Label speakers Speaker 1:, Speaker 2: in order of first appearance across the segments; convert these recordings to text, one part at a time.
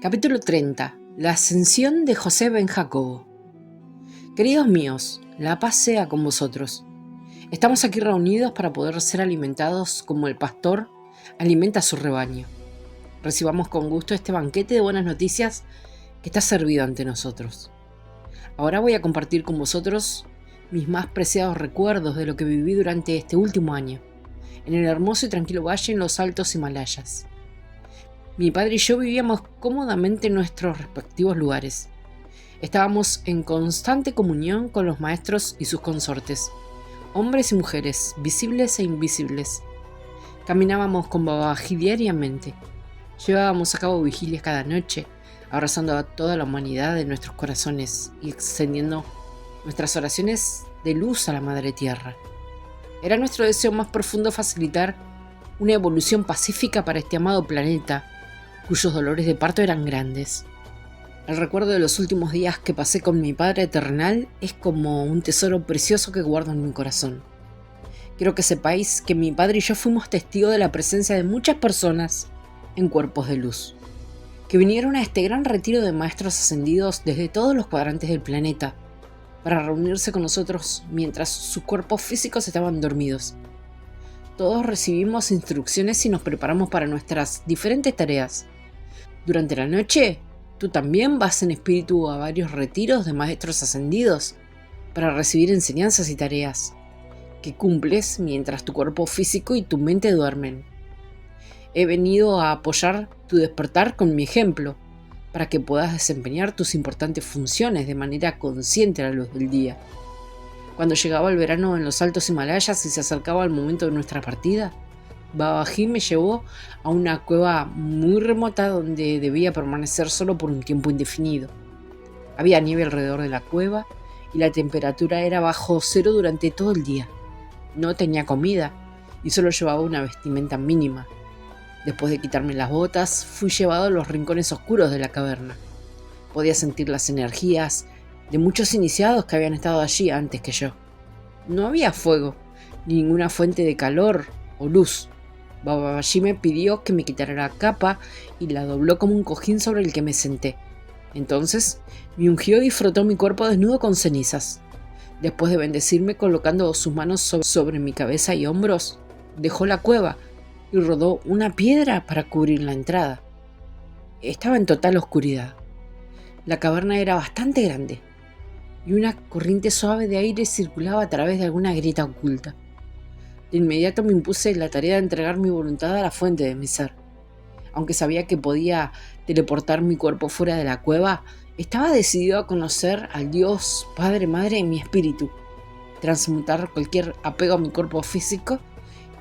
Speaker 1: Capítulo 30. La ascensión de José ben Jacobo. Queridos míos, la paz sea con vosotros. Estamos aquí reunidos para poder ser alimentados como el pastor alimenta a su rebaño. Recibamos con gusto este banquete de buenas noticias que está servido ante nosotros. Ahora voy a compartir con vosotros mis más preciados recuerdos de lo que viví durante este último año, en el hermoso y tranquilo valle en los altos Himalayas. Mi padre y yo vivíamos cómodamente en nuestros respectivos lugares. Estábamos en constante comunión con los maestros y sus consortes, hombres y mujeres, visibles e invisibles. Caminábamos con Babaji diariamente. Llevábamos a cabo vigilias cada noche, abrazando a toda la humanidad en nuestros corazones y extendiendo nuestras oraciones de luz a la Madre Tierra. Era nuestro deseo más profundo facilitar una evolución pacífica para este amado planeta, cuyos dolores de parto eran grandes. El recuerdo de los últimos días que pasé con mi Padre terrenal es como un tesoro precioso que guardo en mi corazón. Quiero que sepáis que mi Padre y yo fuimos testigos de la presencia de muchas personas en cuerpos de luz, que vinieron a este gran retiro de maestros ascendidos desde todos los cuadrantes del planeta, para reunirse con nosotros mientras sus cuerpos físicos estaban dormidos. Todos recibimos instrucciones y nos preparamos para nuestras diferentes tareas. Durante la noche, tú también vas en espíritu a varios retiros de maestros ascendidos para recibir enseñanzas y tareas que cumples mientras tu cuerpo físico y tu mente duermen. He venido a apoyar tu despertar con mi ejemplo para que puedas desempeñar tus importantes funciones de manera consciente a la luz del día. Cuando llegaba el verano en los altos Himalayas y se acercaba el momento de nuestra partida, Babaji me llevó a una cueva muy remota donde debía permanecer solo por un tiempo indefinido. Había nieve alrededor de la cueva y la temperatura era bajo cero durante todo el día. No tenía comida y solo llevaba una vestimenta mínima. Después de quitarme las botas, fui llevado a los rincones oscuros de la caverna. Podía sentir las energías de muchos iniciados que habían estado allí antes que yo. No había fuego, ni ninguna fuente de calor o luz. Babaji me pidió que me quitara la capa y la dobló como un cojín sobre el que me senté. Entonces me ungió y frotó mi cuerpo desnudo con cenizas. Después de bendecirme colocando sus manos sobre mi cabeza y hombros, dejó la cueva y rodó una piedra para cubrir la entrada. Estaba en total oscuridad. La caverna era bastante grande y una corriente suave de aire circulaba a través de alguna grieta oculta. De inmediato me impuse la tarea de entregar mi voluntad a la fuente de mi ser. Aunque sabía que podía teleportar mi cuerpo fuera de la cueva, estaba decidido a conocer al Dios, Padre, Madre en mi espíritu, transmutar cualquier apego a mi cuerpo físico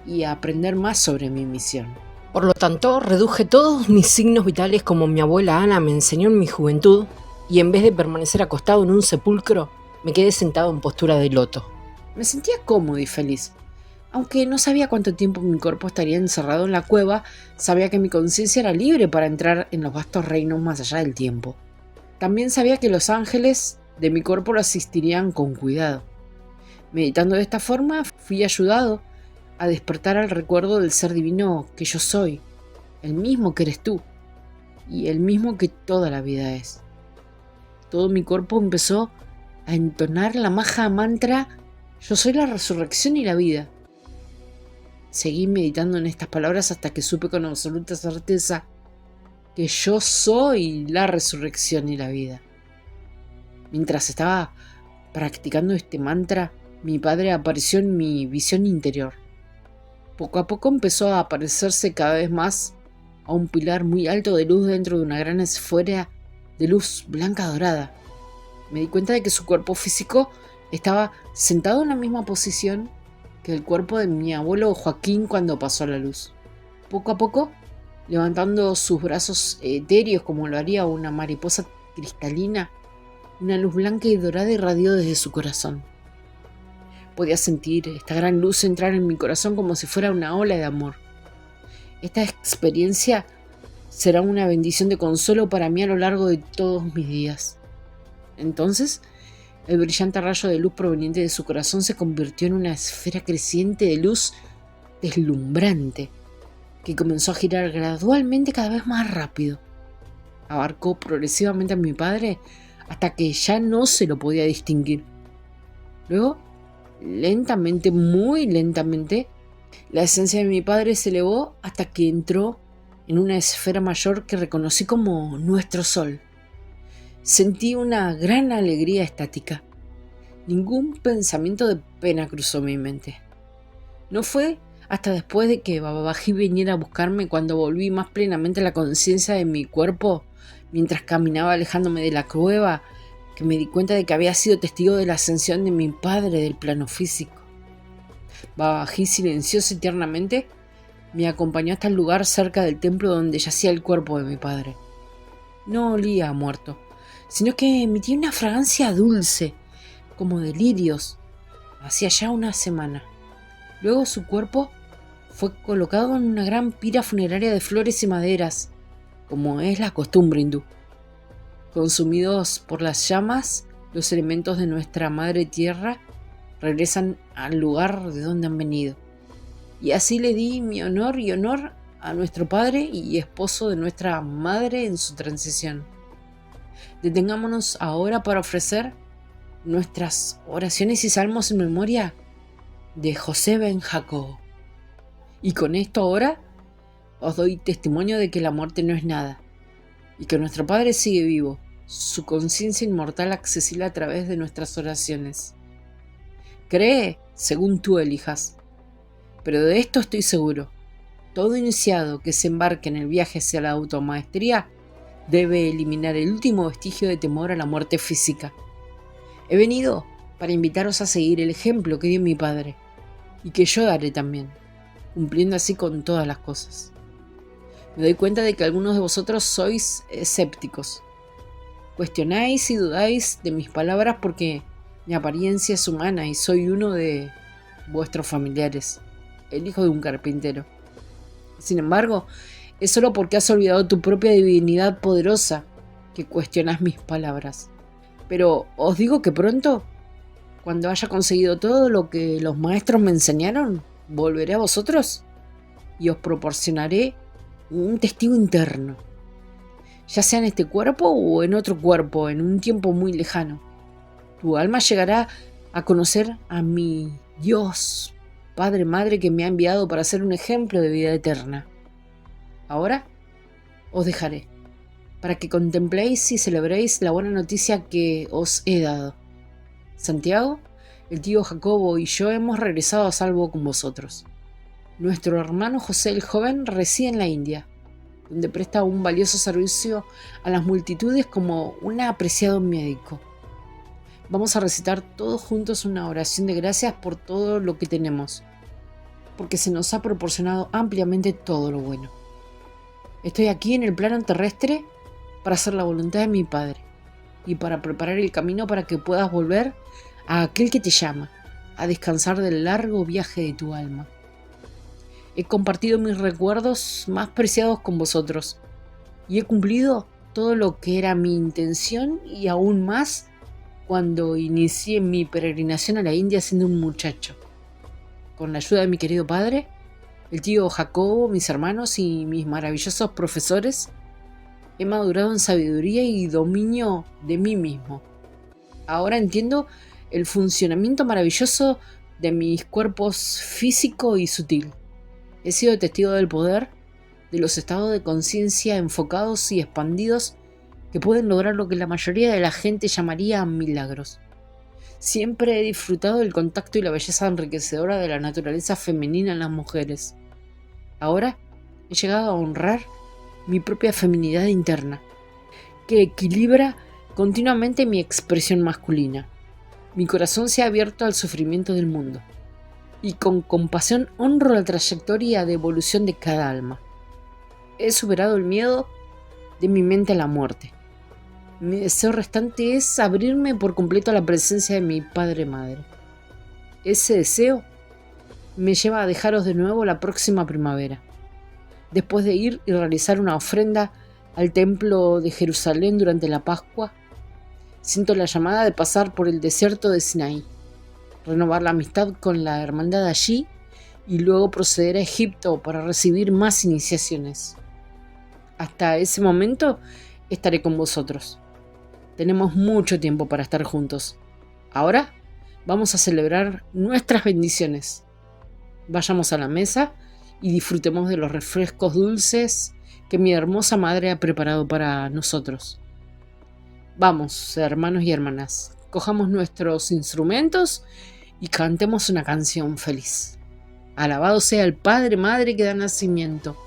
Speaker 1: y a aprender más sobre mi misión. Por lo tanto, reduje todos mis signos vitales como mi abuela Ana me enseñó en mi juventud, y en vez de permanecer acostado en un sepulcro, me quedé sentado en postura de loto. Me sentía cómodo y feliz. Aunque no sabía cuánto tiempo mi cuerpo estaría encerrado en la cueva, sabía que mi conciencia era libre para entrar en los vastos reinos más allá del tiempo. También sabía que los ángeles de mi cuerpo lo asistirían con cuidado. Meditando de esta forma, fui ayudado a despertar al recuerdo del ser divino que yo soy, el mismo que eres tú, y el mismo que toda la vida es. Todo mi cuerpo empezó a entonar la maha mantra: yo soy la resurrección y la vida. Seguí meditando en estas palabras hasta que supe con absoluta certeza que yo soy la resurrección y la vida. Mientras estaba practicando este mantra, mi padre apareció en mi visión interior. Poco a poco empezó a aparecerse cada vez más a un pilar muy alto de luz dentro de una gran esfera de luz blanca dorada. Me di cuenta de que su cuerpo físico estaba sentado en la misma posición que el cuerpo de mi abuelo Joaquín cuando pasó a la luz. Poco a poco, levantando sus brazos etéreos como lo haría una mariposa cristalina, una luz blanca y dorada irradió desde su corazón. Podía sentir esta gran luz entrar en mi corazón como si fuera una ola de amor. Esta experiencia será una bendición de consuelo para mí a lo largo de todos mis días. Entonces, el brillante rayo de luz proveniente de su corazón se convirtió en una esfera creciente de luz deslumbrante, que comenzó a girar gradualmente cada vez más rápido. Abarcó progresivamente a mi padre hasta que ya no se lo podía distinguir. Luego, lentamente, muy lentamente, la esencia de mi padre se elevó hasta que entró en una esfera mayor que reconocí como nuestro sol. Sentí una gran alegría estática. Ningún pensamiento de pena cruzó mi mente. No fue hasta después de que Babaji viniera a buscarme cuando volví más plenamente a la conciencia de mi cuerpo, mientras caminaba alejándome de la cueva, que me di cuenta de que había sido testigo de la ascensión de mi padre del plano físico. Babaji, silencioso y tiernamente, me acompañó hasta el lugar cerca del templo donde yacía el cuerpo de mi padre. No olía a muerto, sino que emitía una fragancia dulce, como de lirios, hacía ya una semana. Luego su cuerpo fue colocado en una gran pira funeraria de flores y maderas, como es la costumbre hindú. Consumidos por las llamas, los elementos de nuestra madre tierra regresan al lugar de donde han venido. Y así le di mi honor y honor a nuestro padre y esposo de nuestra madre en su transición. Detengámonos ahora para ofrecer nuestras oraciones y salmos en memoria de José Ben Jacobo. Y con esto ahora os doy testimonio de que la muerte no es nada, y que nuestro Padre sigue vivo, su conciencia inmortal accesible a través de nuestras oraciones. Cree según tú elijas, pero de esto estoy seguro: todo iniciado que se embarque en el viaje hacia la automaestría debe eliminar el último vestigio de temor a la muerte física. He venido para invitaros a seguir el ejemplo que dio mi Padre, y que yo daré también, cumpliendo así con todas las cosas. Me doy cuenta de que algunos de vosotros sois escépticos. Cuestionáis y dudáis de mis palabras porque mi apariencia es humana y soy uno de vuestros familiares, el hijo de un carpintero. Sin embargo, es solo porque has olvidado tu propia divinidad poderosa que cuestionas mis palabras. Pero os digo que pronto, cuando haya conseguido todo lo que los maestros me enseñaron, volveré a vosotros y os proporcionaré un testigo interno, ya sea en este cuerpo o en otro cuerpo, en un tiempo muy lejano. Tu alma llegará a conocer a mi Dios, Padre, Madre, que me ha enviado para ser un ejemplo de vida eterna. Ahora os dejaré, para que contempléis y celebréis la buena noticia que os he dado. Santiago, el tío Jacobo y yo hemos regresado a salvo con vosotros. Nuestro hermano José el joven reside en la India, donde presta un valioso servicio a las multitudes como un apreciado médico. Vamos a recitar todos juntos una oración de gracias por todo lo que tenemos, porque se nos ha proporcionado ampliamente todo lo bueno. Estoy aquí en el plano terrestre para hacer la voluntad de mi Padre y para preparar el camino para que puedas volver a aquel que te llama, a descansar del largo viaje de tu alma. He compartido mis recuerdos más preciados con vosotros y he cumplido todo lo que era mi intención y aún más cuando inicié mi peregrinación a la India siendo un muchacho. Con la ayuda de mi querido padre, el tío Jacobo, mis hermanos y mis maravillosos profesores, he madurado en sabiduría y dominio de mí mismo. Ahora entiendo el funcionamiento maravilloso de mis cuerpos físico y sutil. He sido testigo del poder de los estados de conciencia enfocados y expandidos que pueden lograr lo que la mayoría de la gente llamaría milagros. Siempre he disfrutado del contacto y la belleza enriquecedora de la naturaleza femenina en las mujeres. Ahora he llegado a honrar mi propia feminidad interna, que equilibra continuamente mi expresión masculina. Mi corazón se ha abierto al sufrimiento del mundo, y con compasión honro la trayectoria de evolución de cada alma. He superado el miedo de mi mente a la muerte. Mi deseo restante es abrirme por completo a la presencia de mi Padre-Madre. Ese deseo me lleva a dejaros de nuevo la próxima primavera, después de ir y realizar una ofrenda al templo de Jerusalén durante la Pascua. Siento la llamada de pasar por el desierto de Sinaí, renovar la amistad con la hermandad allí y luego proceder a Egipto para recibir más iniciaciones. Hasta ese momento estaré con vosotros. Tenemos mucho tiempo para estar juntos. Ahora vamos a celebrar nuestras bendiciones. Vayamos a la mesa y disfrutemos de los refrescos dulces que mi hermosa madre ha preparado para nosotros. Vamos, hermanos y hermanas, cojamos nuestros instrumentos y cantemos una canción feliz. Alabado sea el Padre, Madre que da nacimiento,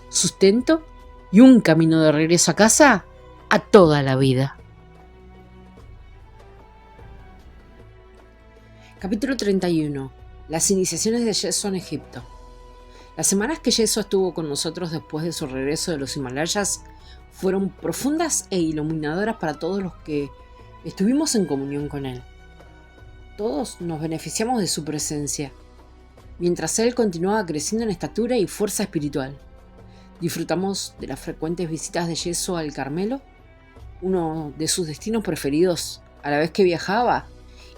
Speaker 1: sustento y un camino de regreso a casa a toda la vida. Capítulo 31. Las iniciaciones de Yeshua en Egipto. Las semanas que Yeshua estuvo con nosotros después de su regreso de los Himalayas fueron profundas e iluminadoras para todos los que estuvimos en comunión con él. Todos nos beneficiamos de su presencia, mientras él continuaba creciendo en estatura y fuerza espiritual. Disfrutamos de las frecuentes visitas de Yeshua al Carmelo, uno de sus destinos preferidos, a la vez que viajaba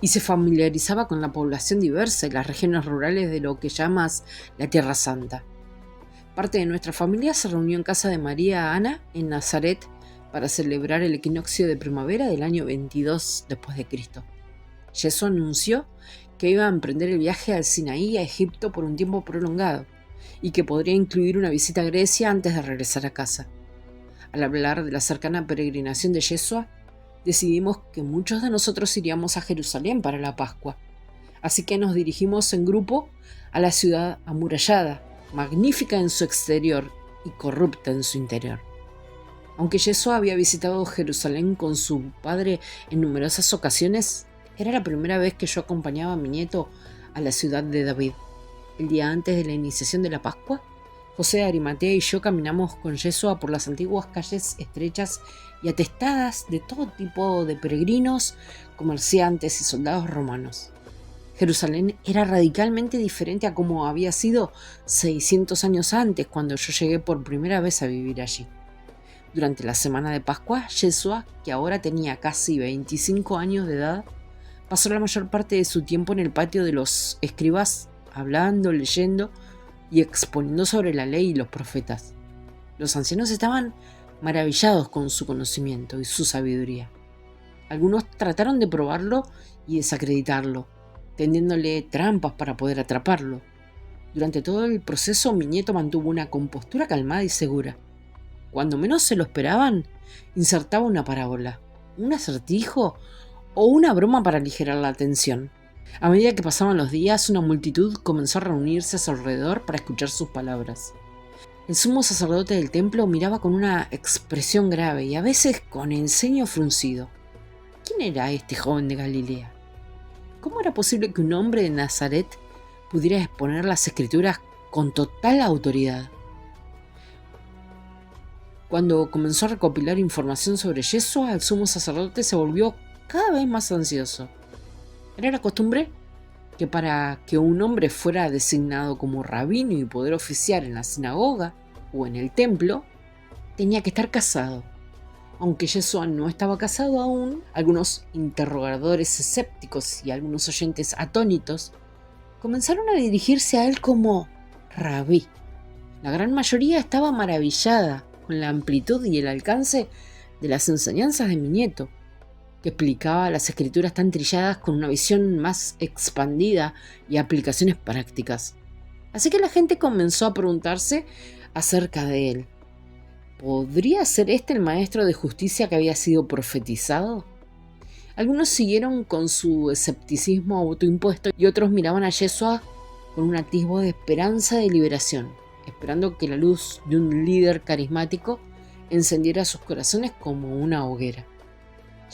Speaker 1: y se familiarizaba con la población diversa y las regiones rurales de lo que llamas la Tierra Santa. Parte de nuestra familia se reunió en casa de María Ana en Nazaret para celebrar el equinoccio de primavera del año 22 después de Cristo. Yeshua anunció que iba a emprender el viaje al Sinaí y a Egipto por un tiempo prolongado y que podría incluir una visita a Grecia antes de regresar a casa. Al hablar de la cercana peregrinación de Yeshua, decidimos que muchos de nosotros iríamos a Jerusalén para la Pascua, así que nos dirigimos en grupo a la ciudad amurallada, magnífica en su exterior y corrupta en su interior. Aunque Yeshua había visitado Jerusalén con su padre en numerosas ocasiones, era la primera vez que yo acompañaba a mi nieto a la ciudad de David. El día antes de la iniciación de la Pascua, José de Arimatea y yo caminamos con Yeshua por las antiguas calles estrechas y atestadas de todo tipo de peregrinos, comerciantes y soldados romanos. Jerusalén era radicalmente diferente a como había sido 600 años antes, cuando yo llegué por primera vez a vivir allí. Durante la semana de Pascua, Yeshua, que ahora tenía casi 25 años de edad, pasó la mayor parte de su tiempo en el patio de los escribas, hablando, leyendo y exponiendo sobre la ley y los profetas. Los ancianos estaban maravillados con su conocimiento y su sabiduría. Algunos trataron de probarlo y desacreditarlo, tendiéndole trampas para poder atraparlo. Durante todo el proceso, mi nieto mantuvo una compostura calmada y segura. Cuando menos se lo esperaban, insertaba una parábola, un acertijo o una broma para aligerar la tensión. A medida que pasaban los días, una multitud comenzó a reunirse a su alrededor para escuchar sus palabras. El sumo sacerdote del templo miraba con una expresión grave y a veces con el ceño fruncido. ¿Quién era este joven de Galilea? ¿Cómo era posible que un hombre de Nazaret pudiera exponer las escrituras con total autoridad? Cuando comenzó a recopilar información sobre Yeshua, el sumo sacerdote se volvió cada vez más ansioso. Era la costumbre que para que un hombre fuera designado como rabino y poder oficiar en la sinagoga o en el templo, tenía que estar casado. Aunque Yeshua no estaba casado aún, algunos interrogadores escépticos y algunos oyentes atónitos comenzaron a dirigirse a él como rabí. La gran mayoría estaba maravillada con la amplitud y el alcance de las enseñanzas de mi nieto, que explicaba las escrituras tan trilladas con una visión más expandida y aplicaciones prácticas. Así que la gente comenzó a preguntarse acerca de él. ¿Podría ser este el maestro de justicia que había sido profetizado? Algunos siguieron con su escepticismo autoimpuesto y otros miraban a Yeshua con un atisbo de esperanza de liberación, esperando que la luz de un líder carismático encendiera sus corazones como una hoguera.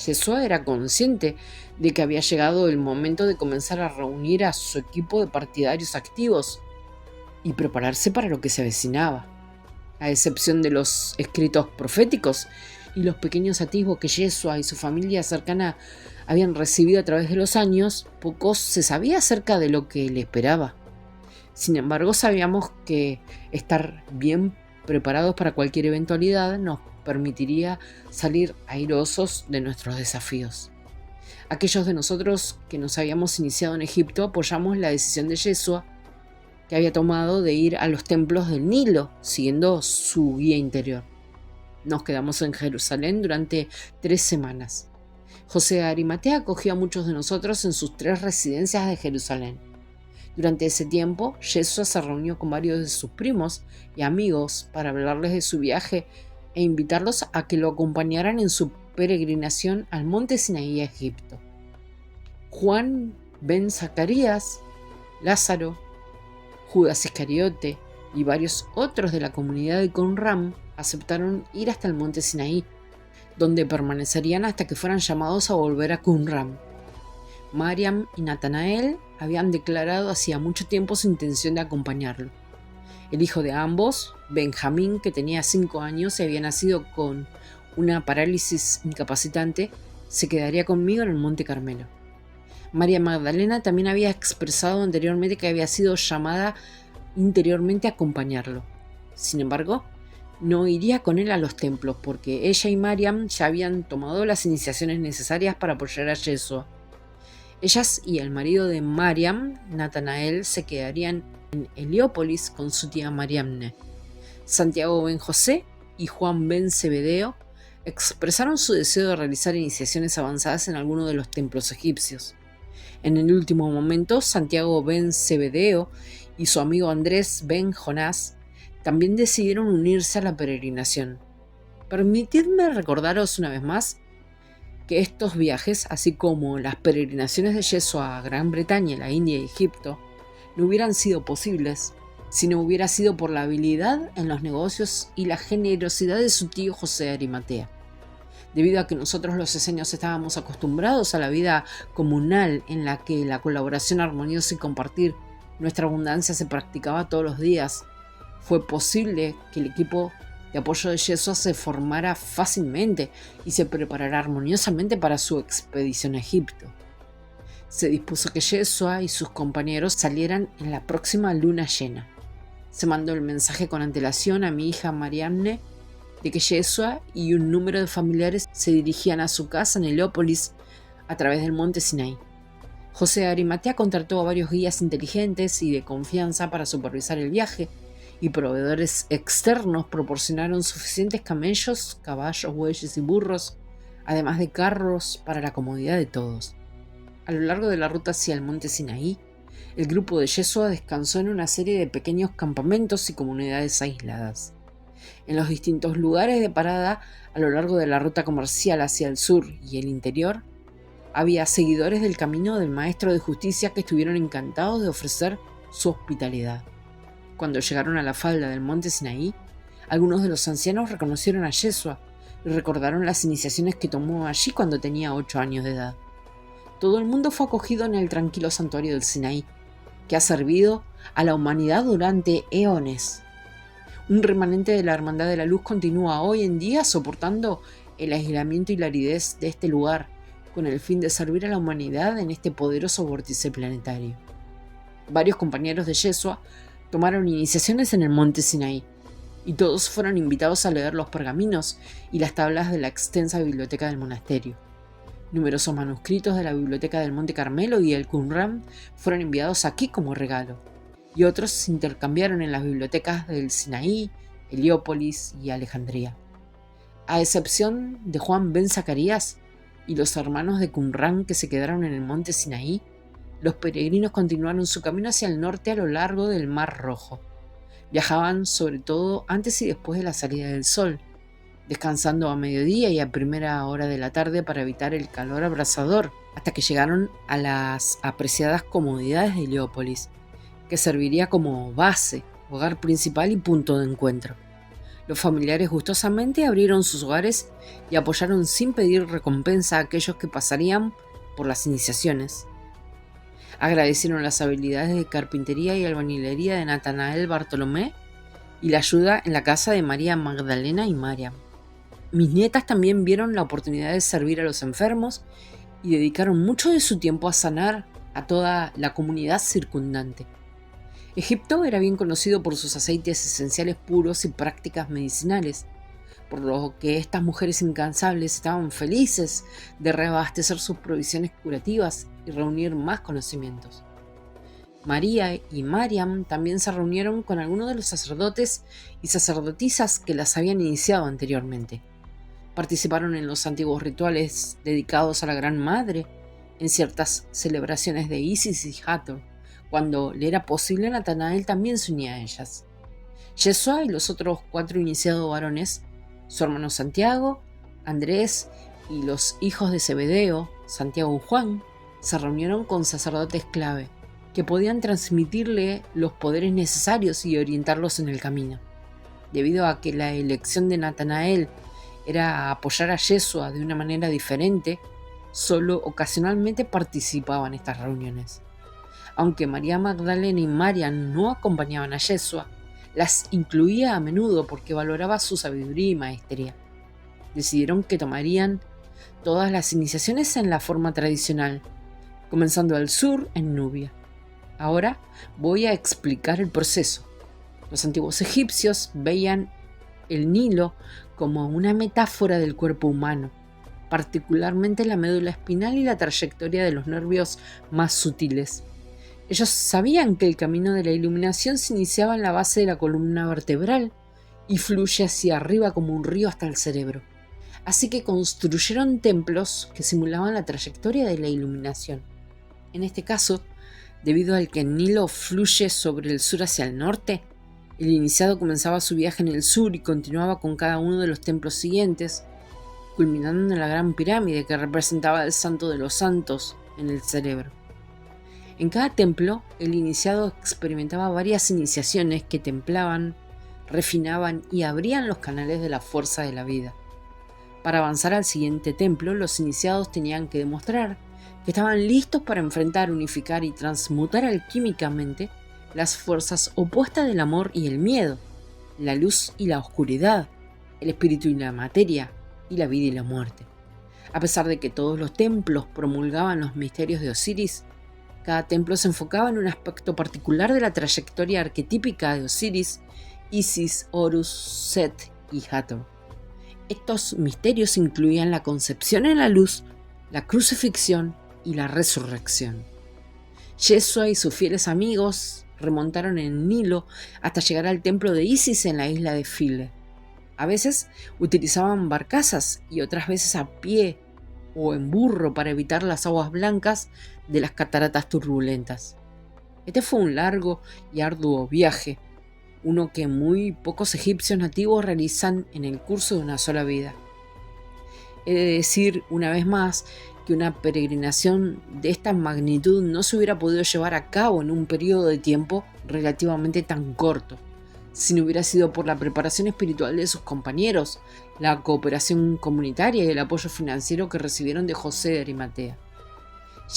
Speaker 1: Yeshua era consciente de que había llegado el momento de comenzar a reunir a su equipo de partidarios activos y prepararse para lo que se avecinaba. A excepción de los escritos proféticos y los pequeños atisbos que Yeshua y su familia cercana habían recibido a través de los años, poco se sabía acerca de lo que le esperaba. Sin embargo, sabíamos que estar bien preparados para cualquier eventualidad nos permitiría salir airosos de nuestros desafíos. Aquellos de nosotros que nos habíamos iniciado en Egipto apoyamos la decisión de Yeshua que había tomado de ir a los templos del Nilo, siguiendo su guía interior. Nos quedamos en Jerusalén durante 3 semanas. José de Arimatea acogió a muchos de nosotros en sus 3 residencias de Jerusalén. Durante ese tiempo, Yeshua se reunió con varios de sus primos y amigos para hablarles de su viaje e invitarlos a que lo acompañaran en su peregrinación al monte Sinaí a Egipto. Juan ben Zacarías, Lázaro, Judas Iscariote y varios otros de la comunidad de Qumran aceptaron ir hasta el monte Sinaí, donde permanecerían hasta que fueran llamados a volver a Qumran. Mariam y Natanael habían declarado hacía mucho tiempo su intención de acompañarlo. El hijo de ambos, Benjamín, que tenía 5 años y había nacido con una parálisis incapacitante, se quedaría conmigo en el Monte Carmelo. María Magdalena también había expresado anteriormente que había sido llamada interiormente a acompañarlo. Sin embargo, no iría con él a los templos porque ella y Mariam ya habían tomado las iniciaciones necesarias para apoyar a Yeshua. Ellas y el marido de Mariam, Natanael, se quedarían en Heliópolis con su tía Mariamne. Santiago ben José y Juan ben Zebedeo expresaron su deseo de realizar iniciaciones avanzadas en alguno de los templos egipcios. En el último momento, Santiago ben Zebedeo y su amigo Andrés ben Jonás también decidieron unirse a la peregrinación. Permitidme recordaros una vez más que estos viajes, así como las peregrinaciones de Yeshua a Gran Bretaña, la India y Egipto, no hubieran sido posibles si no hubiera sido por la habilidad en los negocios y la generosidad de su tío José de Arimatea. Debido a que nosotros los esenios estábamos acostumbrados a la vida comunal en la que la colaboración armoniosa y compartir nuestra abundancia se practicaba todos los días, fue posible que el equipo de apoyo de Yeshua se formara fácilmente y se preparara armoniosamente para su expedición a Egipto. Se dispuso que Yeshua y sus compañeros salieran en la próxima luna llena. Se mandó el mensaje con antelación a mi hija Mariamne de que Yeshua y un número de familiares se dirigían a su casa en Heliópolis a través del monte Sinaí. José de Arimatea contrató a varios guías inteligentes y de confianza para supervisar el viaje, y proveedores externos proporcionaron suficientes camellos, caballos, bueyes y burros, además de carros para la comodidad de todos. A lo largo de la ruta hacia el monte Sinaí, el grupo de Yeshua descansó en una serie de pequeños campamentos y comunidades aisladas. En los distintos lugares de parada a lo largo de la ruta comercial hacia el sur y el interior, había seguidores del camino del Maestro de Justicia que estuvieron encantados de ofrecer su hospitalidad. Cuando llegaron a la falda del monte Sinaí, algunos de los ancianos reconocieron a Yeshua y recordaron las iniciaciones que tomó allí cuando tenía 8 años de edad. Todo el mundo fue acogido en el tranquilo santuario del Sinaí, que ha servido a la humanidad durante eones. Un remanente de la Hermandad de la Luz continúa hoy en día soportando el aislamiento y la aridez de este lugar, con el fin de servir a la humanidad en este poderoso vórtice planetario. Varios compañeros de Yeshua tomaron iniciaciones en el monte Sinaí, y todos fueron invitados a leer los pergaminos y las tablas de la extensa biblioteca del monasterio. Numerosos manuscritos de la biblioteca del Monte Carmelo y el Qumran fueron enviados aquí como regalo, y otros se intercambiaron en las bibliotecas del Sinaí, Heliópolis y Alejandría. A excepción de Juan ben Zacarías y los hermanos de Qumran que se quedaron en el monte Sinaí, los peregrinos continuaron su camino hacia el norte a lo largo del Mar Rojo. Viajaban sobre todo antes y después de la salida del sol, descansando a mediodía y a primera hora de la tarde para evitar el calor abrasador, hasta que llegaron a las apreciadas comodidades de Heliópolis, que serviría como base, hogar principal y punto de encuentro. Los familiares gustosamente abrieron sus hogares y apoyaron sin pedir recompensa a aquellos que pasarían por las iniciaciones. Agradecieron las habilidades de carpintería y albañilería de Natanael Bartolomé y la ayuda en la casa de María Magdalena y Mariam. Mis nietas también vieron la oportunidad de servir a los enfermos y dedicaron mucho de su tiempo a sanar a toda la comunidad circundante. Egipto era bien conocido por sus aceites esenciales puros y prácticas medicinales, por lo que estas mujeres incansables estaban felices de reabastecer sus provisiones curativas y reunir más conocimientos. María y Mariam también se reunieron con algunos de los sacerdotes y sacerdotisas que las habían iniciado anteriormente. Participaron en los antiguos rituales dedicados a la Gran Madre, en ciertas celebraciones de Isis y Hathor. Cuando le era posible, Natanael también se unía a ellas. Yeshua y los otros 4 iniciados varones, su hermano Santiago, Andrés y los hijos de Zebedeo, Santiago y Juan, se reunieron con sacerdotes clave, que podían transmitirle los poderes necesarios y orientarlos en el camino. Debido a que la elección de Natanael era apoyar a Yeshua de una manera diferente, solo ocasionalmente participaba en estas reuniones. Aunque María Magdalena y Mariam no acompañaban a Yeshua, las incluía a menudo porque valoraba su sabiduría y maestría. Decidieron que tomarían todas las iniciaciones en la forma tradicional, comenzando al sur en Nubia. Ahora voy a explicar el proceso. Los antiguos egipcios veían el Nilo como una metáfora del cuerpo humano, particularmente la médula espinal y la trayectoria de los nervios más sutiles. Ellos sabían que el camino de la iluminación se iniciaba en la base de la columna vertebral y fluye hacia arriba como un río hasta el cerebro. Así que construyeron templos que simulaban la trayectoria de la iluminación. En este caso, debido al que el Nilo fluye sobre el sur hacia el norte, el iniciado comenzaba su viaje en el sur y continuaba con cada uno de los templos siguientes, culminando en la gran pirámide que representaba el santo de los santos en el cerebro. En cada templo, el iniciado experimentaba varias iniciaciones que templaban, refinaban y abrían los canales de la fuerza de la vida. Para avanzar al siguiente templo, los iniciados tenían que demostrar que estaban listos para enfrentar, unificar y transmutar alquímicamente las fuerzas opuestas del amor y el miedo, la luz y la oscuridad, el espíritu y la materia, y la vida y la muerte. A pesar de que todos los templos promulgaban los misterios de Osiris, cada templo se enfocaba en un aspecto particular de la trayectoria arquetípica de Osiris, Isis, Horus, Set y Hathor. Estos misterios incluían la concepción en la luz, la crucifixión y la resurrección. Yeshua y sus fieles amigos remontaron el Nilo hasta llegar al templo de Isis en la isla de Philae. A veces utilizaban barcazas y otras veces a pie o en burro para evitar las aguas blancas de las cataratas turbulentas. Este fue un largo y arduo viaje, uno que muy pocos egipcios nativos realizan en el curso de una sola vida. He de decir una vez más que una peregrinación de esta magnitud no se hubiera podido llevar a cabo en un periodo de tiempo relativamente tan corto, si no hubiera sido por la preparación espiritual de sus compañeros, la cooperación comunitaria y el apoyo financiero que recibieron de José de Arimatea.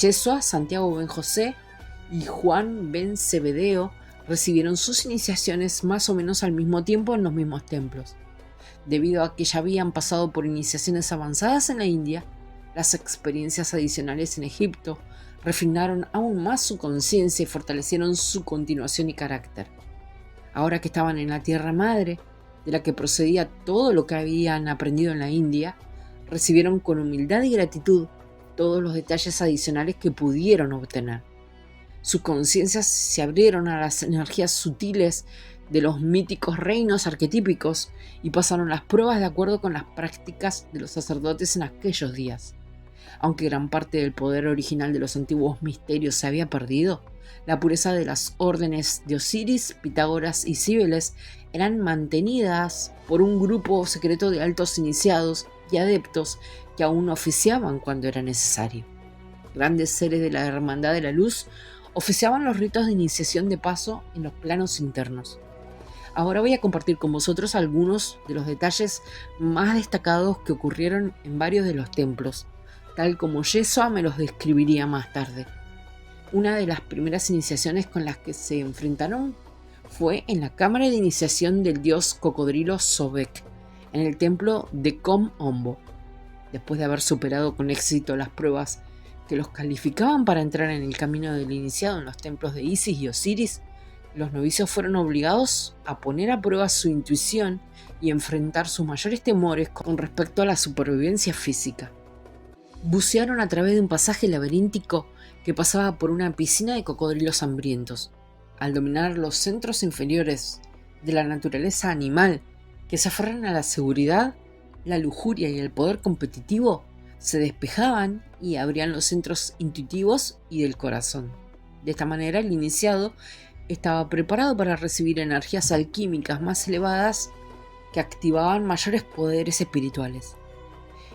Speaker 1: Yeshua, Santiago ben José y Juan ben Zebedeo recibieron sus iniciaciones más o menos al mismo tiempo en los mismos templos. Debido a que ya habían pasado por iniciaciones avanzadas en la India, las experiencias adicionales en Egipto refinaron aún más su conciencia y fortalecieron su continuación y carácter. Ahora que estaban en la tierra madre, de la que procedía todo lo que habían aprendido en la India, recibieron con humildad y gratitud todos los detalles adicionales que pudieron obtener. Sus conciencias se abrieron a las energías sutiles de los míticos reinos arquetípicos y pasaron las pruebas de acuerdo con las prácticas de los sacerdotes en aquellos días. Aunque gran parte del poder original de los antiguos misterios se había perdido, la pureza de las órdenes de Osiris, Pitágoras y Cíbeles eran mantenidas por un grupo secreto de altos iniciados y adeptos que aún oficiaban cuando era necesario. Grandes seres de la Hermandad de la Luz oficiaban los ritos de iniciación de paso en los planos internos. Ahora voy a compartir con vosotros algunos de los detalles más destacados que ocurrieron en varios de los templos, tal como Yeshua me los describiría más tarde. Una de las primeras iniciaciones con las que se enfrentaron fue en la cámara de iniciación del dios cocodrilo Sobek, en el templo de Kom Ombo. Después de haber superado con éxito las pruebas que los calificaban para entrar en el camino del iniciado en los templos de Isis y Osiris, los novicios fueron obligados a poner a prueba su intuición y enfrentar sus mayores temores con respecto a la supervivencia física. Bucearon a través de un pasaje laberíntico que pasaba por una piscina de cocodrilos hambrientos. Al dominar los centros inferiores de la naturaleza animal que se aferran a la seguridad, la lujuria y el poder competitivo, se despejaban y abrían los centros intuitivos y del corazón. De esta manera, el iniciado estaba preparado para recibir energías alquímicas más elevadas que activaban mayores poderes espirituales.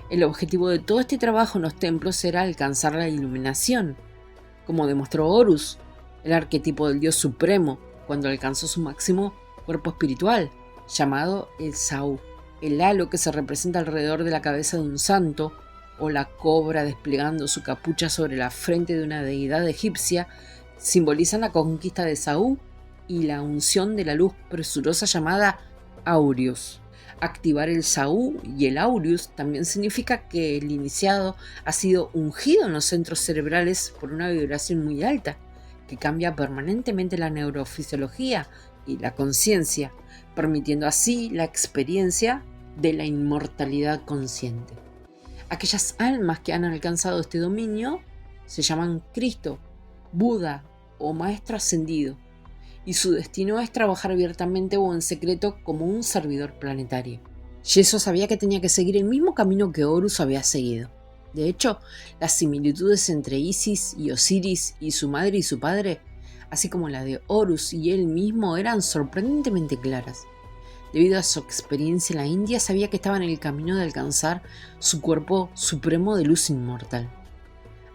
Speaker 1: El objetivo de todo este trabajo en los templos era alcanzar la iluminación, como demostró Horus, el arquetipo del dios supremo, cuando alcanzó su máximo cuerpo espiritual, llamado el Sau, el halo que se representa alrededor de la cabeza de un santo, o la cobra desplegando su capucha sobre la frente de una deidad egipcia, simbolizan la conquista de Sau y la unción de la luz presurosa llamada Aureus. Activar el Sau y el Aureus también significa que el iniciado ha sido ungido en los centros cerebrales por una vibración muy alta, que cambia permanentemente la neurofisiología y la conciencia, permitiendo así la experiencia de la inmortalidad consciente. Aquellas almas que han alcanzado este dominio se llaman Cristo, Buda o Maestro Ascendido, y su destino es trabajar abiertamente o en secreto como un servidor planetario. Yeso sabía que tenía que seguir el mismo camino que Horus había seguido. De hecho, las similitudes entre Isis y Osiris y su madre y su padre, así como la de Horus y él mismo, eran sorprendentemente claras. Debido a su experiencia en la India, sabía que estaba en el camino de alcanzar su cuerpo supremo de luz inmortal.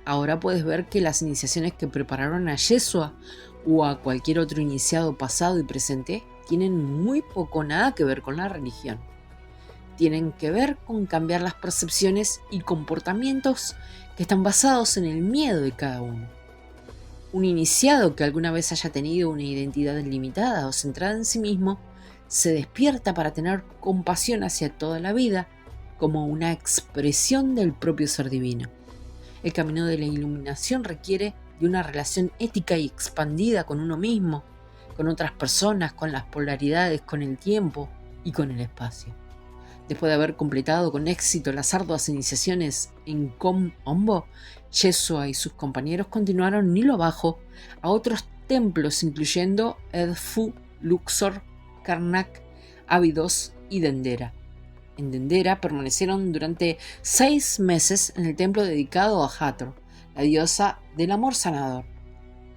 Speaker 1: Ahora puedes ver que las iniciaciones que prepararon a Yeshua o a cualquier otro iniciado pasado y presente tienen muy poco o nada que ver con la religión. Tienen que ver con cambiar las percepciones y comportamientos que están basados en el miedo de cada uno. Un iniciado que alguna vez haya tenido una identidad limitada o centrada en sí mismo se despierta para tener compasión hacia toda la vida como una expresión del propio ser divino. El camino de la iluminación requiere de una relación ética y expandida con uno mismo, con otras personas, con las polaridades, con el tiempo y con el espacio. Después de haber completado con éxito las arduas iniciaciones en Kom Ombo, Yeshua y sus compañeros continuaron Nilo abajo a otros templos incluyendo Edfu, Luxor, Karnak, Abydos y Dendera. En Dendera permanecieron durante 6 meses en el templo dedicado a Hathor, la diosa del amor sanador.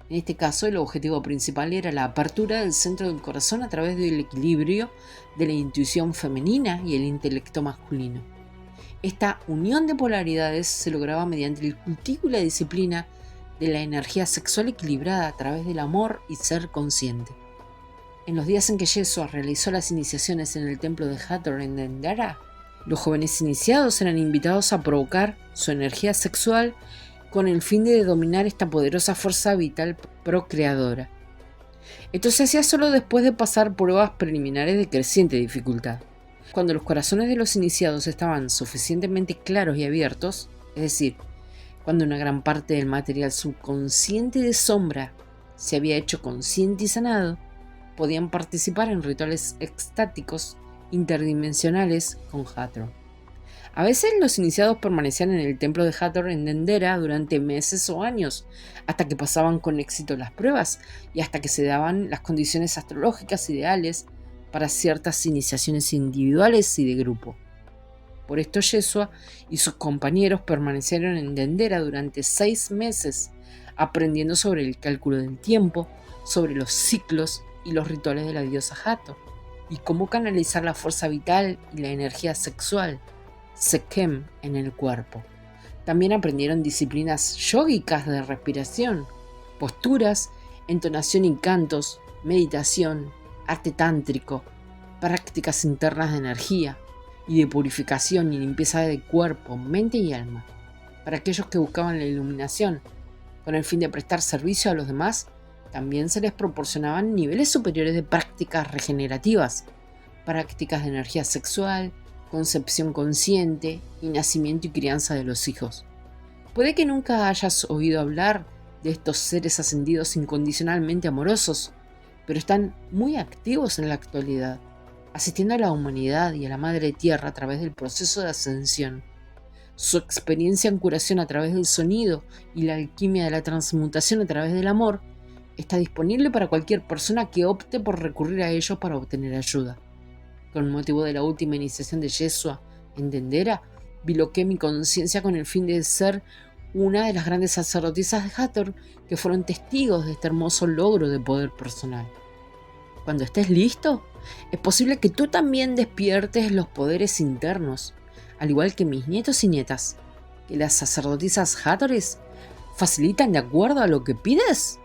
Speaker 1: En este caso, el objetivo principal era la apertura del centro del corazón a través del equilibrio de la intuición femenina y el intelecto masculino. Esta unión de polaridades se lograba mediante el cultivo y la disciplina de la energía sexual equilibrada a través del amor y ser consciente. En los días en que Yeshua realizó las iniciaciones en el templo de Hathor en Dendera, los jóvenes iniciados eran invitados a provocar su energía sexual con el fin de dominar esta poderosa fuerza vital procreadora. Esto se hacía solo después de pasar pruebas preliminares de creciente dificultad. Cuando los corazones de los iniciados estaban suficientemente claros y abiertos, es decir, cuando una gran parte del material subconsciente de sombra se había hecho consciente y sanado, podían participar en rituales extáticos interdimensionales con Hathor. A veces los iniciados permanecían en el templo de Hathor en Dendera durante meses o años, hasta que pasaban con éxito las pruebas y hasta que se daban las condiciones astrológicas ideales para ciertas iniciaciones individuales y de grupo. Por esto Yeshua y sus compañeros permanecieron en Dendera durante 6 meses, aprendiendo sobre el cálculo del tiempo, sobre los ciclos y los rituales de la diosa Hathor, y cómo canalizar la fuerza vital y la energía sexual, Sekhem, en el cuerpo. También aprendieron disciplinas yógicas de respiración, posturas, entonación y cantos, meditación, arte tántrico, prácticas internas de energía y de purificación y limpieza de cuerpo, mente y alma. Para aquellos que buscaban la iluminación, con el fin de prestar servicio a los demás, también se les proporcionaban niveles superiores de prácticas regenerativas, prácticas de energía sexual, concepción consciente y nacimiento y crianza de los hijos. Puede que nunca hayas oído hablar de estos seres ascendidos incondicionalmente amorosos, pero están muy activos en la actualidad, asistiendo a la humanidad y a la Madre Tierra a través del proceso de ascensión. su experiencia en curación a través del sonido y la alquimia de la transmutación a través del amor, está disponible para cualquier persona que opte por recurrir a ellos para obtener ayuda. Con motivo de la última iniciación de Yeshua en Dendera, biloqué mi conciencia con el fin de ser una de las grandes sacerdotisas de Hathor que fueron testigos de este hermoso logro de poder personal. Cuando estés listo, es posible que tú también despiertes los poderes internos, al igual que mis nietos y nietas, que las sacerdotisas Hathores facilitan de acuerdo a lo que pides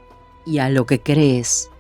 Speaker 1: y a lo que crees.